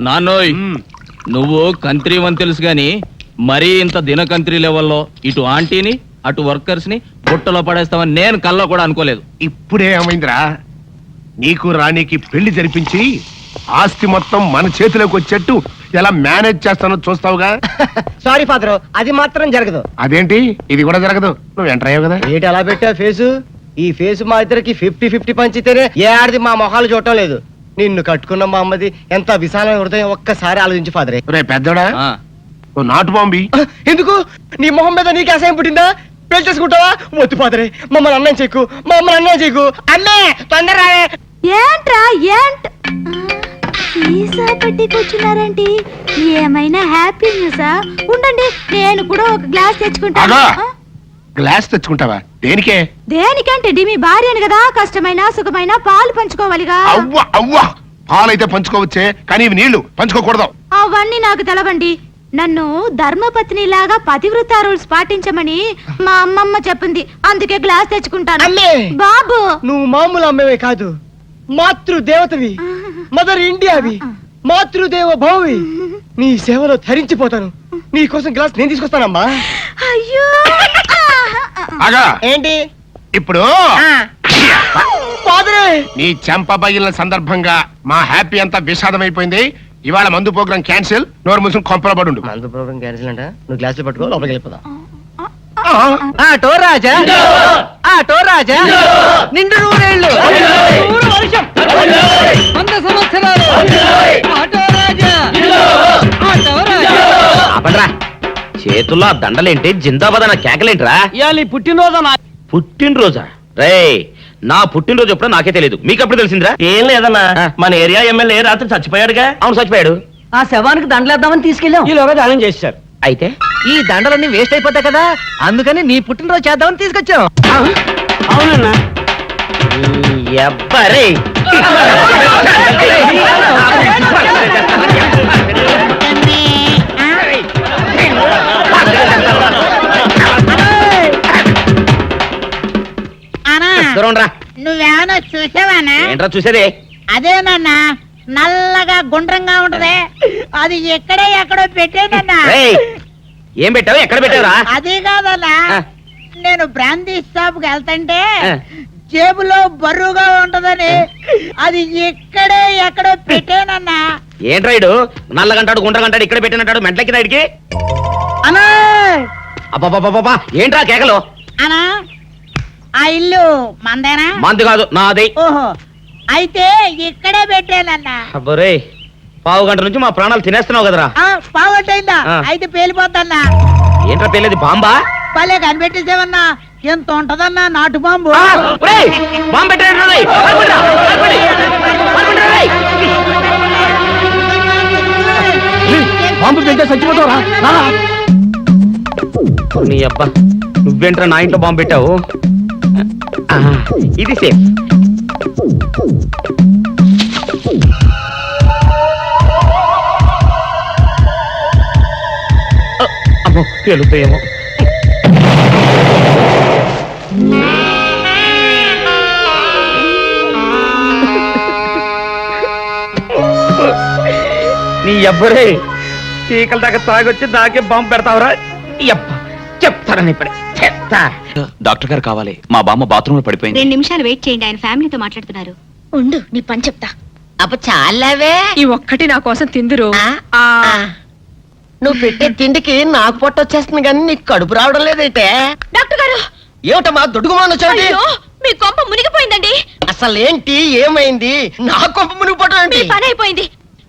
నాన్నోయ్ నువ్వు కంత్రి అని తెలుసు గాని మరీ ఇంత దినకంత్రి లెవెల్లో ఇటు ఆంటీని అటు వర్కర్స్ ని బుట్టలో పడేస్తామని నేను కల్లో కూడా అనుకోలేదు. ఇప్పుడే ఏమైందిరా, నీకు రాణికి పెళ్లి జరిపించి ఆస్తి మొత్తం మన చేతిలోకి వచ్చేట్టు ఎలా మేనేజ్ చేస్తానో చూస్తావుగా. సారీ ఫాదర్, అది మాత్రం జరగదు. అదేంటి, ఇది కూడా జరగదు. నువ్వు ఎంటర్ అయ్యావు కదా. ఏంటి అలా పెట్టా ఫేసు? ఈ ఫేసు మా ఇద్దరికి 50-50 పంచితేనే ఏ ఆడిది మా మొహాలు చూడటం లేదు. నిన్ను కట్టుకున్న మా అమ్మది ఎంత విశాలమైన హృదయం, ఒక్కసారి ఆలోచించి ఫాదరే. రే పెద్దోడా, ఆ, నాటు బాంబి. ఎందుకు? నీ మొహం మీద నీకు అసహ్యం పుట్టిందా? పెళ్లి చేసుకుంటావా? వద్దు ఫాదరే, మమ్మల్ని అన్నం చెక్కు, మా అమ్మని అన్నం చెక్కు. అన్నే తొందర ఏంట్రా సీసా పెట్టి కూర్చున్నారంటే ఏమైనా హ్యాపీ న్యూసా? ఉండండి, నేను కూడా ఒక గ్లాస్ తెచ్చుకుంటాను. గ్లాస్ తెచ్చుకుంటావా? దేనికే? దేనికంటే మీ భార్యని కదా, కష్టమైన సుఖమైన పాలు పంచుకోవాలిగా. అవ్వ అవ్వ, పాలైతే పంచుకోవచ్చే, కానీ ఇవి నీళ్లు పంచుకోకూడదు. అవన్నీ నాకు తెలవండి. నన్ను ధర్మపత్ని లాగా పతివ్రత రూల్స్ పాటించమని మా అమ్మమ్మ చెప్పింది, అందుకే గ్లాస్ తెచ్చుకుంటాను. అమ్మే బాబు, నువ్వు మామూలు అమ్మవే కాదు, మాతృదేవతవి, మదర్ ఇండియావి, మాతృదేవ భౌవి. నీ సేవలో ధరించిపోతాను. నీ కోసం గ్లాస్ నేను తీసుకొస్తానమ్మా. అయ్యో ఏంటి ఇప్పుడు నీ చెంప పగిలిన సందర్భంగా మా హ్యాపీ అంతా విషాదమైపోయింది. ఇవాళ మందు ప్రోగ్రాం క్యాన్సిల్. నోరు మూసుకుని కొంపల పడుండు. మందు ప్రోగ్రాం క్యాన్సిల్ అంట. నువ్వు గ్లాసులు పట్టుకో, లోపలికి వెళ్ళిపోదాం. ఆటో రాజా, ఆటో రాజా, నిండు నూరేళ్ళు, చేతుల్లో దండలేంటి, జిందాబాద్ అన్న కేకలేంట్రా? పుట్టినరోజా? పుట్టినరోజా? రే, నా పుట్టినరోజు ఎప్పుడో నాకే తెలియదు, మీకు ఎప్పుడు తెలిసిందిరా? ఏం లేదన్నా, మన ఏరియా ఎమ్మెల్యే రాత్రి చచ్చిపోయాడుగా. అవును, చచ్చిపోయాడు. ఆ శవానికి దండలేద్దామని తీసుకెళ్ళాం. ఈలోగా దానం చేశారు. అయితే ఈ దండలన్నీ వేస్ట్ అయిపోతాయి కదా, అందుకని నీ పుట్టినరోజు చేద్దామని తీసుకొచ్చాం. అవునన్నా. ఎవ్వరే నువ్వేమన్నా చూసావానా? ఏంట్రా చూసేది? అదేనన్నా, నల్లగా గుండ్రంగా ఉంటది, అది ఎక్కడో పెట్టేనన్నా. ఏం పెట్టావు? ఎక్కడ పెట్టావురా? అది కాదన్నా, నేను బ్రాందీ షాప్ కి వెళ్తుంటే జేబులో బరువుగా ఉంటదని అది ఎక్కడో పెట్టానన్నా. ఏంట్రా ఇడు నల్లగంటాడు గుండ్రగంటాడు ఇక్కడ పెట్టినట్టాడు మెంట్లకి రైడ్కి? అన్నా అబ్బా, ఏంట్రా కేకలు? అన్నా, ఆ ఇల్లు మందేనా? మంది కాదు, నాది. ఓహో, అయితే ఇక్కడే పెట్టానన్నా. అబ్బరే, పావు గంట నుంచి మా ప్రాణాలు తినేస్తున్నావు కదరా. పావుగంటైందా? అయితే పేలిపోద్దన్నా. ఏంట్రా పేలేది? బాంబా? పల్లె కనిపెట్టేసేవన్నా, ఎంత ఉంటదన్నా నాటు బాంబు. బాంబు పెట్టాడు. బాంబు పెడితే చచ్చిపోతావరా? నీ అబ్బా, నువ్వేంట్రా నా ఇంట్లో బాంబు పెట్టావు? ఇది సేఫ్. అమ్మో, పేలుతాయేమో. నీ అబ్బరే, చీకల దాకా తాగొచ్చి నాకే బాంబు పెడతావురా? చెప్తారని ఇప్పుడే చెప్తా. డాక్టర్ గారు కావాలి, మా బామ్మ బాత్రూమ్ లో పడిపోయింది. 2 నిమిషాలు వెయిట్ చేయండి, ఆయన ఫ్యామిలీతో మాట్లాడుతున్నారు. ఉండు, నీ పని చెప్తా. అప్ప చాలావే, ఈ ఒక్కటి నా కోసం తిందురు. నువ్వు పెట్టే తిండికి నాకు పొట్ట వచ్చేస్తుంది కానీ నీకు కడుపు రావడం లేదైతే. డాక్టర్ గారు, ఏమిటమ్మా దుడుగుమానొచ్చాడు? మీ కొంప మునిగిపోయిందండి. అసలు ఏంటి, ఏమైంది? నా కొంప మునిగిపోవడం మీ ఏంటి? పని అయిపోయింది.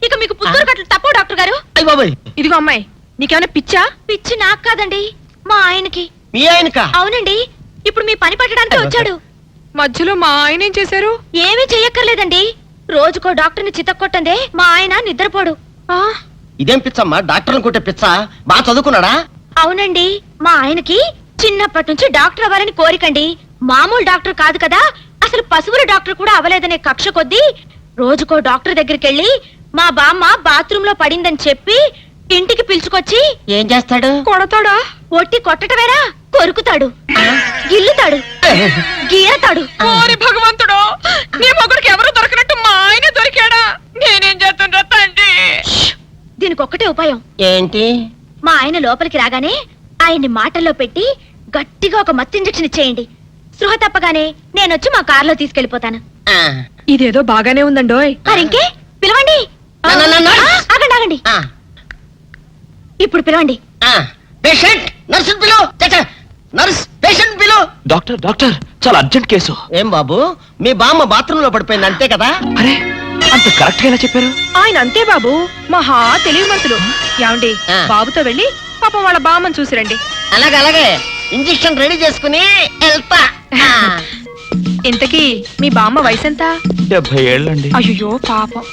ఇక మీకు పుత్తూరు కట్టలు తప్పవు డాక్టర్ గారు. అయ్య బాబాయ్, ఇదిగో అమ్మాయి, నీకేమైనా పిచ్చా? పిచ్చి నాకు కాదండి, మా ఆయనకి. మీ ఆయనకా? అవునండి, ఇప్పుడు మీ పని పట్టడానికి వచ్చాడు. మధ్యలో మా ఆయన ఏం చేశారు? ఏమీ చెయ్యక్కర్లేదండి, రోజుకో డాక్టర్ని చితక్కొట్టందే మా ఆయన నిద్రపోడు. ఇదేం పిచ్చమ్మా, డాక్టర్ని కొట్టే పిచ్చ? బాగా చదువుకున్నాడా? అవునండి, మా ఆయనకి చిన్నప్పటి నుంచి డాక్టర్ అవ్వాలని కోరికండి. మామూలు డాక్టర్ కాదు కదా, అసలు పశువుల డాక్టర్ కూడా అవ్వలేదనే కక్ష కొద్దీ రోజుకో డాక్టర్ దగ్గరికి వెళ్ళి మా బామ్మ బాత్రూమ్ లో పడిందని చెప్పి ఇంటికి పిలుచుకొచ్చి ఏం చేస్తాడు? కొడతాడా? ఒట్టి కొట్టటమేరా, కొరుకుతాడు, గిల్లుతాడు, గీరతాడు. ఓరి భగవంతుడు, నీ మొగుడికి ఎవరు దొరకనట్టు మా ఆయన దొరికాడా? నేనేం చేస్తుండ్రా తండ్రి? దీనికి ఒక్కటే ఉపాయం. ఏంటి? మా ఆయన లోపలికి రాగానే ఆయన్ని మాటల్లో పెట్టి గట్టిగా ఒక మత్తు ఇంజెక్షన్ ఇచ్చేయండి. స్పృహ తప్పగానే నేనొచ్చి మా కారులో తీసుకెళ్లిపోతాను. ఇదేదో బాగానే ఉందండోయ్. మరింకే పిలవండి. ఆగండి ఆగండి, ఇప్పుడు పిలవండి. పేషెంట్ నర్సు పిలు. నర్స్ పేషెంట్ పిలు. డాక్టర్ డాక్టర్, చాలా అర్జెంట్ కేసు. ఏం బాబు, మీ బామ్మ బాత్రూమ్ లో పడిపోయింది అంతే కదా? అరే, అంత కరెక్ట్ గా ఎలా చెప్పారు? ఆయన అంతే బాబు, మహా తెలివిమంతులు. ఏమండి, బాబుతో వెళ్ళి పాపం వాళ్ళ బామ్మని చూసిరండి. అలాగే ఇంజెక్షన్ రెడీ చేసుకుని వెళ్తా. ఇంతకీ మీ బామ్మ వయసు ఎంత? 70 ఏళ్ళండి. అయ్యో పాపం.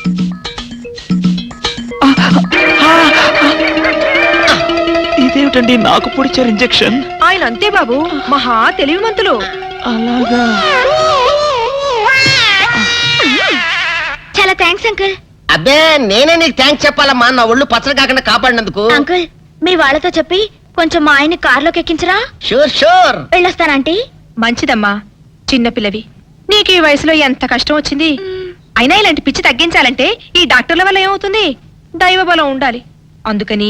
ఇదేమిటండి నాకు పొడిచారు ఇంజెక్షన్? ఆయన అంతే బాబు, మహా తెలివిమంతులు. అలాగా? చాలా థ్యాంక్స్ అంకుల్. అబ్బే, నేనే నీకు థ్యాంక్స్ చెప్పాలమ్మా, నా ఒళ్ళు పచ్చడి కాకుండా కాపాడినందుకు. అంకుల్, మీ వాళ్ళతో చెప్పి కొంచెం మా ఆయన్ని కారులోకి ఎక్కించరా? Sure sure. వెళ్ళొస్తానంటీ. మంచిదమ్మా, చిన్నపిల్లవి, నీకు ఈ వయసులో ఎంత కష్టం వచ్చింది. అయినా ఇలాంటి పిచ్చి తగ్గించాలంటే ఈ డాక్టర్ల వల్ల ఏమవుతుంది? దైవ బలం ఉండాలి. అందుకని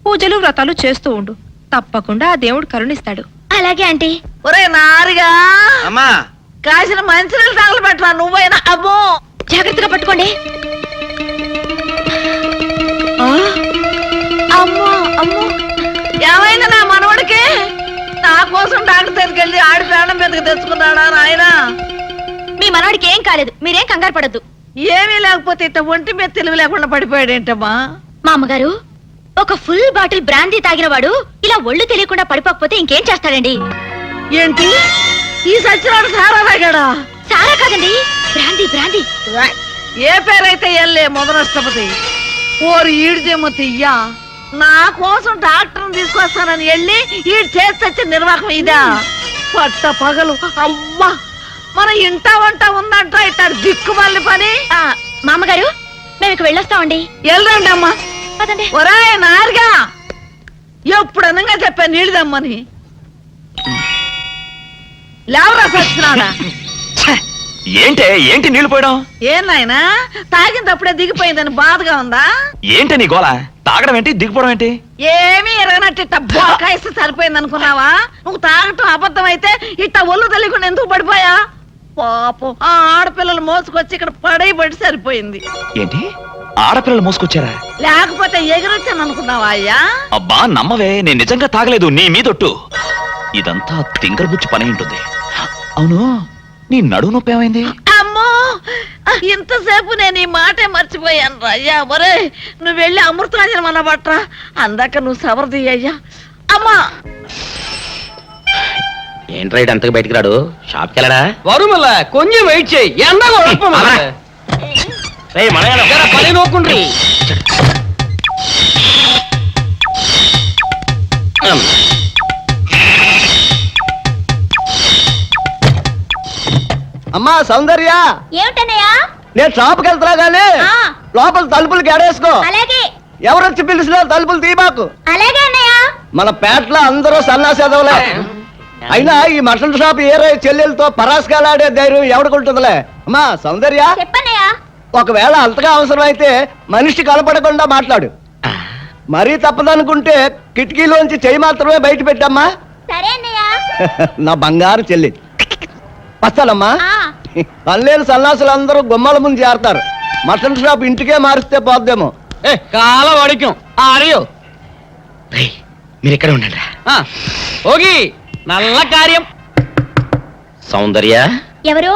పూజలు వ్రతాలు చేస్తూ ఉండు, తప్పకుండా ఆ దేవుడు కరుణిస్తాడు. అలాగే ఆంటీ. ఒరే నారిగా, అమ్మా, కాసిన మంచినీళ్ళు తగలబెట్టరా నువ్వైనా. అబ్బో, జాగ్రత్తగా పట్టుకోండి. అమ్మో అమ్మో, ఏమైంది నా మనవడికి? నా కోసం డాక్టర్ దగ్గరికి వెళ్ళి ఆడి ప్రాణం మీదకి తెచ్చుకున్నాడా నాయన? మీ మనవాడికి ఏం కాలేదు, మీరేం కంగారు పడద్దు. ఏమీ లేకపోతే ఇట్ట ఒంటి మీద తెలివి లేకుండా పడిపోయాడేంటమ్మా? మా అమ్మగారు, ఒక ఫుల్ బాటిల్ బ్రాందీ తాగిన వాడు ఇలా ఒళ్ళు తెలియకుండా పడిపోకపోతే ఇంకేం చేస్తాడండి? ఏంటి, ఈ సచ్చినాడు సారా తాగాడా? సారా కాదండి, బ్రాందీ బ్రాందీ. ఏ పేరైతే ఎల్లే మొదలష్టపతి. ఓరు ఈడిదేమో తియ్యా, నా కోసం డాక్టర్ని తీసుకొస్తానని వెళ్ళి ఈడు చేసి నిర్వాహం ఇదా? పట్ట పగలు అమ్మా, మన ఇంట వంట ఉందంట ఇట్ట దిక్కుమల్లి పని. మా అమ్మగారు, మేము ఇక వెళ్ళొస్తామండి. వెళ్ళండి అమ్మా. పదండి. ఒరాయ్ నారుగా, ఎప్పుడు అనగా చెప్పా నీళ్ళదమ్మని. లేవరా సచ్చినాడా? ఏంటి నీళ్లు పోయడం? ఏం నాయనా, తాగినప్పుడే దిగిపోయిందని బాధగా ఉందా? ఏంటి నీ గోల? తాగడం ఏంటి, దిగిపోవడం ఏంటి? ఏమీ ఎరగనట్టు ఇట్ట బొక్కాయిస్తే సరిపోయింది అనుకున్నావా? నువ్వు తాగటం అబద్ధం అయితే ఇట్ట ఒళ్ళు తెలియకుండా ఎందుకు పడిపోయా? పాపం, ఆ ఆడపిల్లలు మోసుకొచ్చి ఇక్కడ పడి సరిపోయింది. ఏంటి, ఆడపిల్లలు మోసుకొచ్చారా? లేకపోతే ఎగిరొచ్చాను అనుకున్నావా అయ్యా? అబ్బా నమ్మవే, నేను నిజంగా తాగలేదు, నీ మీదొట్టు. ఇదంతా తింగరబుచ్చి పని ఉంటుంది. అవును, నీ నడుము నొప్పి ఏమైంది? అమ్మో, ఇంతసేపు నేను ఈ మాటే మర్చిపోయాను రా అయ్యా. ఒరే, నువ్వు వెళ్ళి అమృతాంజనం అన్న బట్రా, అందాక నువ్వు సవరది అయ్యా. అమ్మా, ఏంట్రా అంతగా బయటికి రాడు? షాప్కి వెళ్ళడా? వరుమల కొంచెం వెయిట్ చేయి. పని నోకుండ్రి. అమ్మా సౌందర్య, ఏమిటన్నయ్యా? నేను షాప్కి వెళ్తున్నా గానీ లోపల తలుపులు గడేసుకో. అలాగే ఎవరొచ్చి పిలిచినా తలుపులు తీయబాకు. అలాగే అన్నయ్య. మన పేటలో అందరూ సన్నాసేదవులే. అయినా ఈ మటన్ షాప్ ఏరే చెల్లెలతో పరాస్కాలాడే ధైర్యం ఎవడుకుంటుందిలే. అమ్మా సౌందర్య, చెప్పన్నయ్యా. ఒకవేళ అంతగా అవసరమైతే మనిషి కనపడకుండా మాట్లాడు. మరీ తప్పదనుకుంటే కిటికీలోంచి చెయ్యి మాత్రమే బయట పెట్టమ్మా. సరే అన్నయ్య. నా బంగారు చెల్లి. వస్తానమ్మా. పనిలేని సన్నాసులు అందరూ గుమ్మల ముందు చేరతారు. మటన్ షాప్ ఇంటికే మారిస్తే పోద్దేమో. కాలం అడిగాం అరియో. మీరు ఇక్కడే ఉండండి. ఓగి నల్ల కార్యం. సౌందర్య, ఎవరు?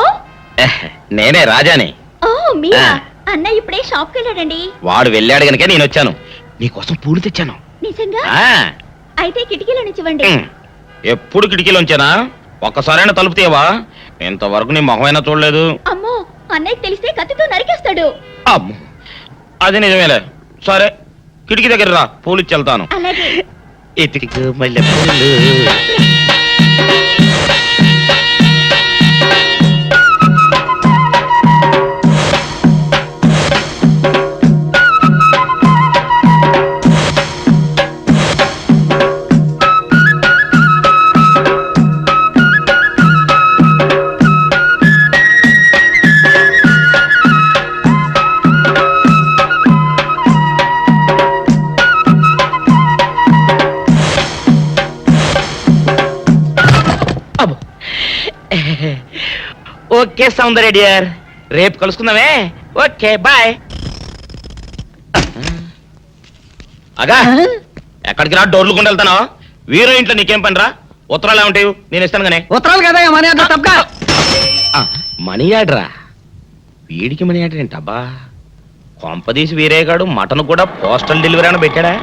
నేనే రాజాని. ఓ మీరా? అన్న ఇప్పుడే షాప్కి వెళ్ళాడండి. వాడు వెళ్ళాడు గనుక నేను వచ్చాను. నీకోసం పూలు తెచ్చాను. నిజంగా? ఆ, అయితే కిటికీలో నిచ్చివ్వండి. ఎప్పుడు కిటికీలోంచానా? ఒక్కసారైనా తలుపు తీయవా? ఇంతవరకు నీ మొహమైనా చూడలేదు. అమ్మో, అన్నయ్య తెలిస్తే కత్తితో నరికేస్తాడు. అమ్మో, అది నిజమేలే. సరే, కిటికీ దగ్గర రా, పూలు ఇచ్చి వెళ్తాను. అలాగే. ఇతికి మల్లె పూలు. ఓకే సౌందర్య డియర్, రేపు కలుసుకుందామే. Okay bye. అగా ఎక్కడికి రా, డోర్లు కొండ వెళ్తాను. వీరో ఇంట్లో నీకేం పని రా? ఉత్తరాలు ఏమంటాయి? నేను ఇస్తాను గానే. ఉత్తరాలు కదా మనీ ఆర్డర్ తప్ప. మనీ ఆర్డరా? వీడికి మనీ ఆర్డర్ ఏంటబ్బా? కొంపదీసి వీరేగాడు మటన్ కూడా పోస్టల్ డెలివరీ అని పెట్టాడా?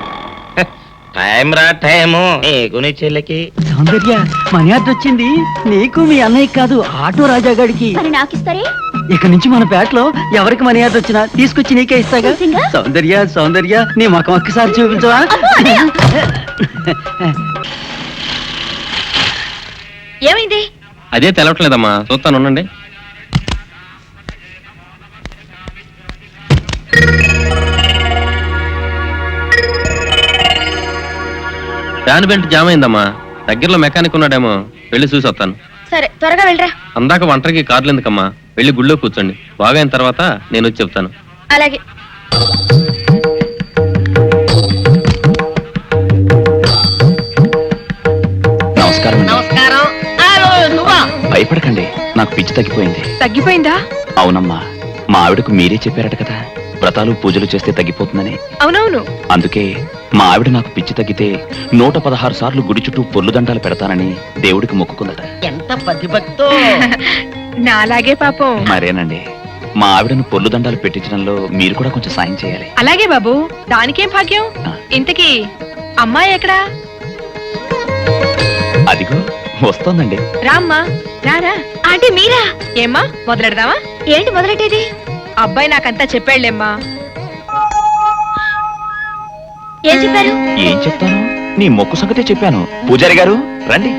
టైం రా టైము నీకు నీ చెల్లెకి. సౌందర్య మనీ ఆర్డర్ వచ్చింది. నీకు మీ అన్నయ్య కాదు, ఆటో రాజా గాడికి. మరి నాకిస్తారే? ఇక నుంచి మన పేటలో ఎవరికి మనీ ఆర్డర్ వచ్చినా తీసుకొచ్చి నీకే ఇస్తాగా. సౌందర్య సౌందర్య నీ ముఖం ఒక్కసారి చూపించవా? ఏమైంది? అదే తెలవట్లేదమ్మా, చూస్తాను ఉండండి. ఫ్యాన్ బెల్ట్ జామ్ అయిందమ్మా. దగ్గరలో మెకానిక్ ఉన్నాడేమో, వెళ్ళి చూసి వస్తాను. సరే త్వరగా వెళ్ళరా. అందాక ఒంటరికి కార్లు ఎందుకమ్మా, వెళ్ళి గుళ్ళో కూర్చోండి. బాగా అయిన తర్వాత నేను వచ్చి చెప్తాను. అలాగే. నమస్కారం. నమస్కారం. భయపడకండి, నాకు పిచ్చి తగ్గిపోయింది. తగ్గిపోయిందా? అవునమ్మా, మా ఆవిడకు మీరే చెప్పారట కదా, వ్రతాలు పూజలు చేస్తే తగ్గిపోతుందని. అవునవును. అందుకే మా ఆవిడ నాకు పిచ్చి తగ్గితే 116 సార్లు గుడి చుట్టూ పొర్లు దండాలు పెడతానని దేవుడికి మొక్కుకుందట. ఎంత పతిభక్తో. నాలాగే పాపం. మరేనండి, మా ఆవిడను పొర్లు దండాలు పెట్టించడంలో మీరు కూడా కొంచెం సాయం చేయాలి. అలాగే బాబు, దానికేం భాగ్యం. ఇంతకీ అమ్మాయి ఎక్కడా? అదిగో వస్తోందండి. రామ్మా, రారా. ఆంటీ మీరా? ఏమ్మా మొదలెడదామా? ఏంటి మొదలెట్టేది? అబ్బాయి నాకంతా చెప్పాడులేమ్మా. ఏం చెప్పారు? ఏం చెప్తాను, నీ మొక్కు సంగతే చెప్పాను. పూజారి గారు రండి.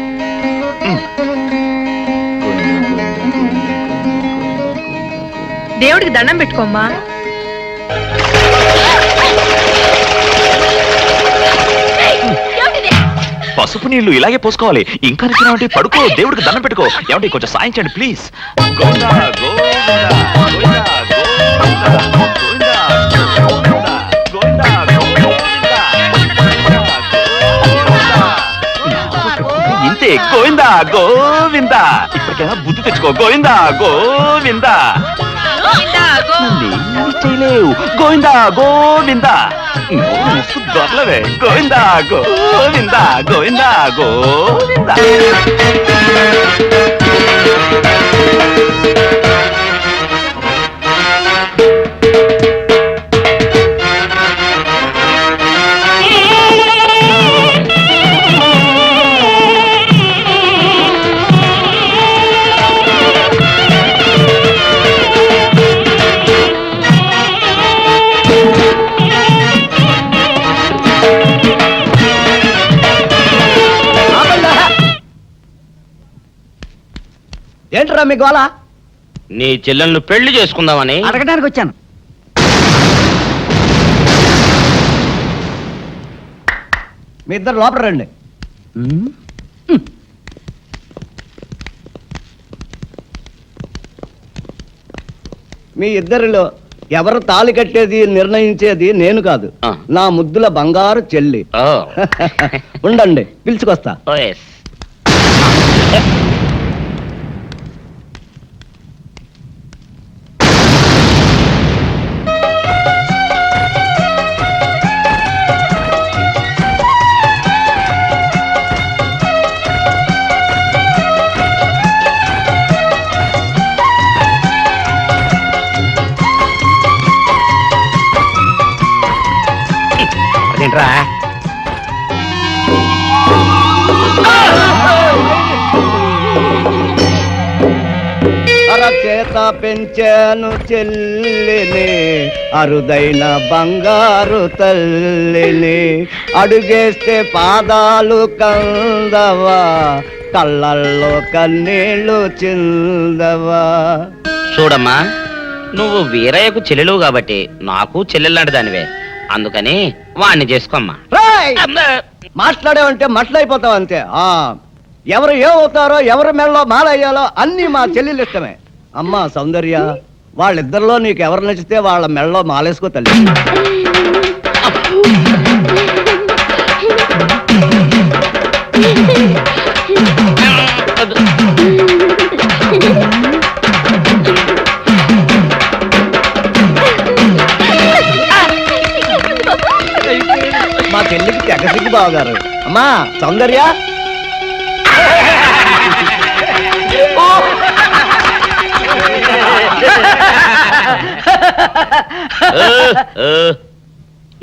దేవుడికి దండం పెట్టుకోమ్మా. పసుపు నీళ్లు ఇలాగే పోసుకోవాలి. ఇంకా నచ్చినావంటే పడుకో, దేవుడికి దండం పెట్టుకో. ఏమంటే కొంచెం సాయం చేయండి ప్లీజ్. గోవిందా, గోవిందా, గోవిందా, గోవిందా, గోవిందా, గోవిందా, గోవిందా. ఇంతే, గోవిందా గోవిందా. ఇప్పటికైనా బుద్ధి తెచ్చుకో. గోవిందా గోవిందా. నన్నేమీ చేయలేవు. గోవిందా గోవిందా. దొరలవే. గోవిందా గోవిందా, గోవిందా గోవిందా. ఏంట్రా మీ గోళ? నీ చెల్లెలను పెళ్లి చేసుకుందామని అడగడానికి వచ్చాను. మీ ఇద్దరు లోపల రండి. మీ ఇద్దరిలో ఎవరు తాళి కట్టేది నిర్ణయించేది నేను కాదు, నా ముద్దుల బంగారు చెల్లి. ఉండండి, పిలుచుకొస్తా. ఏంట్రా? అరచేత పెంచాను చెల్లిని, అరుదైన బంగారు తల్లిని. అడుగేస్తే పాదాలు కందవా, కళ్ళల్లో కన్నీళ్లు చిందవా. చూడమ్మా, నువ్వు వీరయ్యకు చెల్లెలు కాబట్టి నాకు చెల్లెల్లాంటి దానివే. అందుకని వాణ్ణి చేసుకోమ్మా. మాట్లాడేవంటే మట్లయిపోతావు అంతే. ఎవరు ఏమవుతారో, ఎవరి మెళ్ళలో మాలయ్యాలో అన్ని మా చెల్లెలు ఇష్టమే. అమ్మా సౌందర్య, వాళ్ళిద్దరిలో నీకు ఎవరు నచ్చితే వాళ్ళ మెళ్ళలో మాలేసుకో తల్లి. చెల్లికి తెగ సిగ్గు బావగారు. అమ్మా సౌందర్య,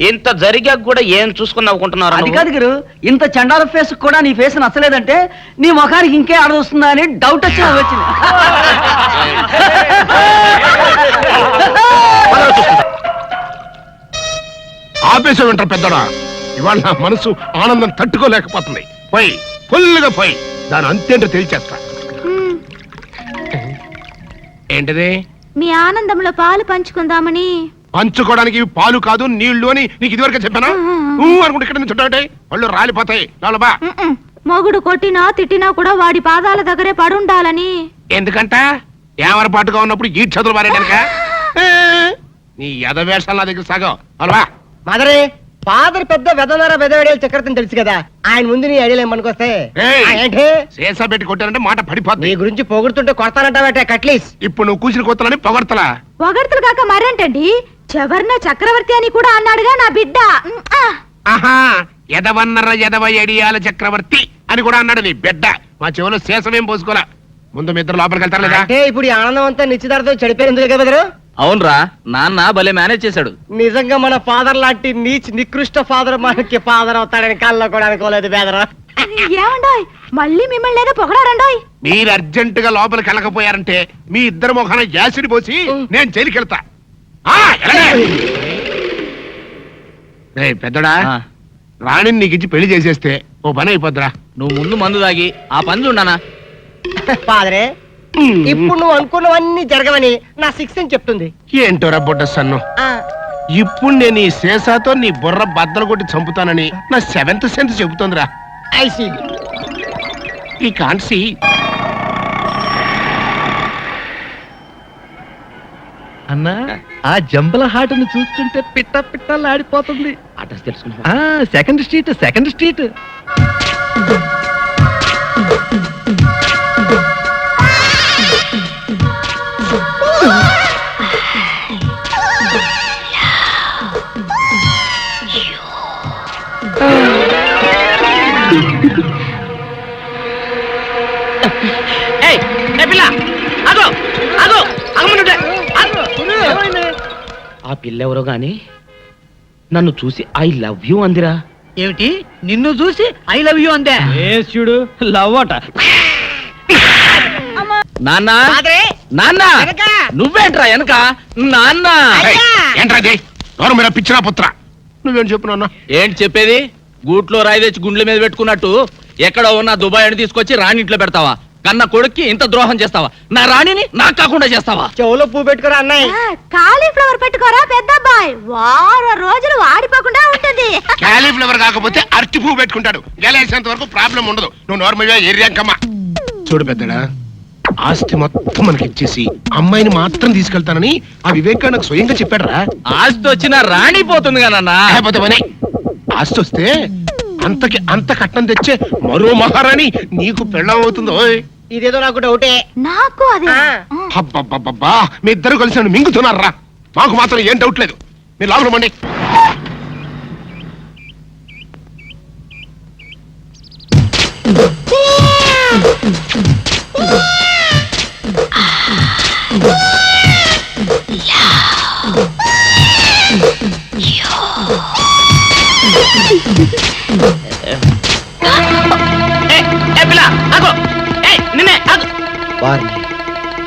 ఇంత జరిగాక కూడా ఏం చూసుకుని నవ్వుకుంటున్నారు అది కాదు గురు, ఇంత చండాల ఫేస్ కూడా నీ ఫేస్ నచ్చలేదంటే నీ ముఖానికి ఇంకే ఆడదొస్తుందా అని డౌట్ వచ్చి వచ్చింది. ఆపేసే వింటారు పెద్దడా. ఇవాళ నా మనసు ఆనందం తట్టుకోలేకపోతుంది. పోయి ఫుల్గా పోయి దాని అంతేంటో తేల్చేస్తా. ఏంటిది? మీ ఆనందంలో పాలు పంచుకుందామని. పంచుకోవడానికి ఇవి పాలు కాదు నీళ్లు అని నీకు ఇదివరకే చెప్పానా? అనుకుంటే ఇక్కడ నుంచి చుట్టాటే వాళ్ళు రాలిపోతాయి. లోలబా. మొగుడు కొట్టినా తిట్టినా కూడా వాడి పాదాల దగ్గరే పడుండాలని. ఎందుకంట ఏమరపాటుగా ఉన్నప్పుడు ఈ చదువులు మారేడానిక? నీ ఎదవేషాలు నా దగ్గర సాగం. అలవా మదరే ఫాదర్ పెద్ద వెదనర వెదవేడేలు చక్రవర్తిని తెలుసు కదా, ఆయన ముందు నీ ఐడియాలు ఏమనుకొస్తే ఏంటి శేషా పెట్టి కొట్టారంటే మాట పడిపోతుంది. నీ గురించి పొగుడుతుంటే కొడతానంటావట కట్లీస్. ఇప్పుడు నువ్వు కూసిన కొత్తలని పొగడతలా? పొగడ్తలు కాక మరేంటండి, చెవర్న చక్రవర్తి అని కూడా అన్నాడుగా నా బిడ్డ. ఆహా, ఎదవన్నర ఎదవ ఎడియాల చక్రవర్తి అని కూడా అన్నాడు నీ బిడ్డ. మా చెవులో శేషమేం పోసుకోలే. ముందు మీ ఇద్దరు లోపలికి వెళ్తారు లేదా? అంటే ఇప్పుడు ఈ ఆనందం అంతా నిశ్చితార్థం చెడిపోయింది కదా బెదరు. అవునరా, నాన్న భలే మేనేజ్ చేశాడు. నిజంగా మన ఫాదర్ లాంటి నికృష్ట ఫాదర్ మనకి ఫాదర్ అవుతాడని కళ్ళలో కూడా అనుకోలేదు బెదరు. ఏమండోయ్, మళ్ళీ మిమ్మల్ని ఏదో పొగడారండోయ్. మీరు అర్జెంట్ గా లోపలికి వెళ్ళకపోయారంటే మీ ఇద్దరు ముఖాన యాసిడ్ పోసి నేను జైలుకి వెళ్తా. పెద్దడా, రాణిని నీకు ఇచ్చి పెళ్లి చేసేస్తే ఓ పని అయిపోద్దిరా. నువ్వు ముందు మందు తాగి ఆ పని చూడనా. ఫాదరే, ఇప్పుడు నువ్వు అనుకున్నవన్నీ జరగవని నా సిక్స్ అని చెప్తుంది. ఏంటోరా బుడ్డ సన్ను, ఇప్పుడు నేను ఈ శేషాతో నీ బుర్ర బద్దలు కొట్టి చంపుతానని నా సెవెంత్ సెన్స్ చెబుతోందిరా. I see. I can't see. అన్నా, ఆ జంబల హాటును చూస్తుంటే పిట్ట పిట్టలాడిపోతుంది. అడ్రస్ తెలుసుకున్నా. Second street, second street. ఆ పిల్ల ఎవరో గాని నన్ను చూసి ఐ లవ్ యూ అందిరా. ఏమిటి, నిన్ను చూసి ఐ లవ్ యూ అందే? చూడు లవ్ అట. నాన్న, నాన్న, నువ్వేంట్రా వెనక? నాన్న ఏంట్రా ఎవరు మీరు పిచ్చిరా పుత్ర? నువ్వేం చెప్పు నాన్న? ఏంటి చెప్పేది? గూట్లో రాయి తెచ్చి గుండెల మీద పెట్టుకున్నట్టు ఎక్కడో ఉన్న దుబాయ్ అని తీసుకొచ్చి రాణి ఇంట్లో పెడతావా? కన్న కొడుక్కి ఇంత ద్రోహం చేస్తావా? నా రాణిని నాకు కాకుండా చేస్తావా? చెవులో పువ్వు పెట్టుకోరా అన్నయ్య. కాలీఫ్లవర్ పెట్టుకోరా పెద్ద అబ్బాయి, వారం రోజులు వాడిపోకుండా ఉంటుంది. క్యాలీఫ్లవర్ కాకపోతే అరటి పువ్వు పెట్టుకుంటాడు. గెలేసేంత వరకు ప్రాబ్లం ఉండదు. నువ్వు నార్మల్గా ఎర్రంకమ్మా. చూడు పెద్దడా, ఆస్తి మొత్తం మనకి ఇచ్చేసి అమ్మాయిని మాత్రం తీసుకెళ్తానని ఆ వివేకా నాకు స్వయంగా చెప్పాడురా. ఆస్తి వచ్చిన రాణి పోతుంది కదా. లేకపోతే పని. ఆస్తి వస్తే అంతకి అంత కట్నం తెచ్చే మరో మహారాణి నీకు పెళ్ళం అవుతుందో. ఇదేదో నాకు డౌటే. నాకు అదే. అబ్బబ్బబ్బబ్బా, మీ ఇద్దరు కలిసి నన్ను మింగుతున్నారా? మాకు మాత్రం ఏం డౌట్ లేదు. మీరు లోపల మండి.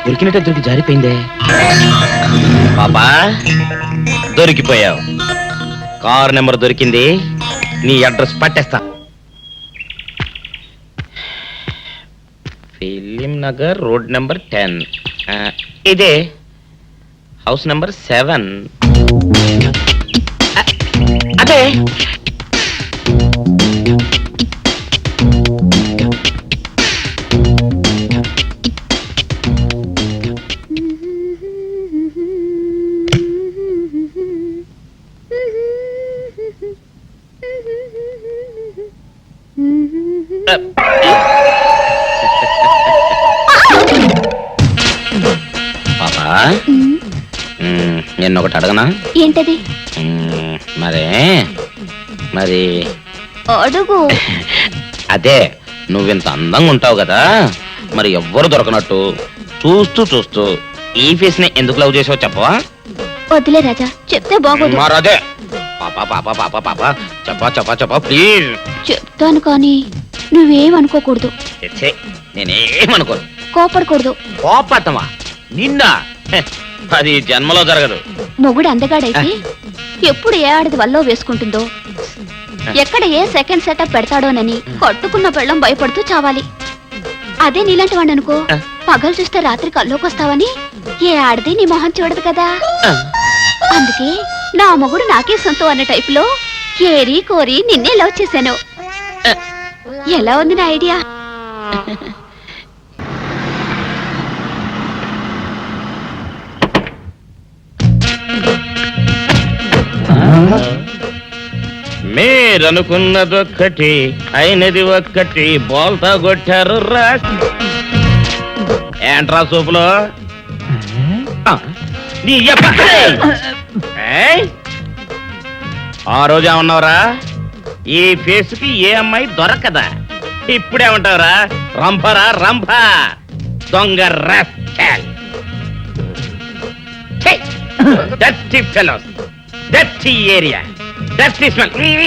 దొరికినట్టే దొరికి జారిపోయిందే. పాపా, దొరికిపోయావు. కారు నెంబర్ దొరికింది, నీ అడ్రస్ పట్టేస్తా. Film Nagar, road number 10. ఇదే హౌస్ నెంబర్ 7. అదే పాపా, నిన్నొకటి అడగనా? ఏంటది? మరే మరి అడుగు. అదే నువ్వింత అందంగా ఉంటావు కదా, మరి ఎవ్వరు దొరకనట్టు చూస్తూ చూస్తూ ఈ ఫేస్ ని ఎందుకు లవ్ చేసావు చెప్పవా? వద్దులే రాజా, చెప్తే బాగోదు. మరదే పాపా పాపా పాపా పాపా చెప్పా చెప్పా చెప్పా ప్లీజ్. చెప్తాను కానీ నువ్వేమనుకోకూడదు, నేనేమనుకోను. కోపడకూడదు. కోపత్తమా నిన్న? అది జన్మలో జరగదు. మొగుడు అందగాడైతే ఎప్పుడు ఏ ఆడది వల్లో వేసుకుంటుందో, ఎక్కడ ఏ సెకండ్ సెటప్ పెడతాడోనని కట్టుకున్న పెళ్ళం భయపడుతూ చావాలి. అదే నీలాంటి వాడు అనుకో, పగలు చూస్తే రాత్రి కల్లోకి వస్తావని ఏ ఆడది నీ మొహం చూడదు కదా. అందుకే నా మొగుడు నాకే సొంతం అన్న టైపులో ఏరి కోరి నిన్నే లవ్ చేశాను. ఎలా ఉంది నా ఐడియా? మీరనుకున్నదొక్కటి అయినది ఒక్కటి, బోల్తా కొట్టారు రా. ఏంట్రా సూపులో నీ ఆ రోజు ఏమన్నావురా? ఈ ఫేస్ కి ఏ అమ్మాయి దొరకదా. ఇప్పుడేమంటావురా? రంభరా రంభ, దొంగ rascal. Dirty fellows, dirty area, dirty smell.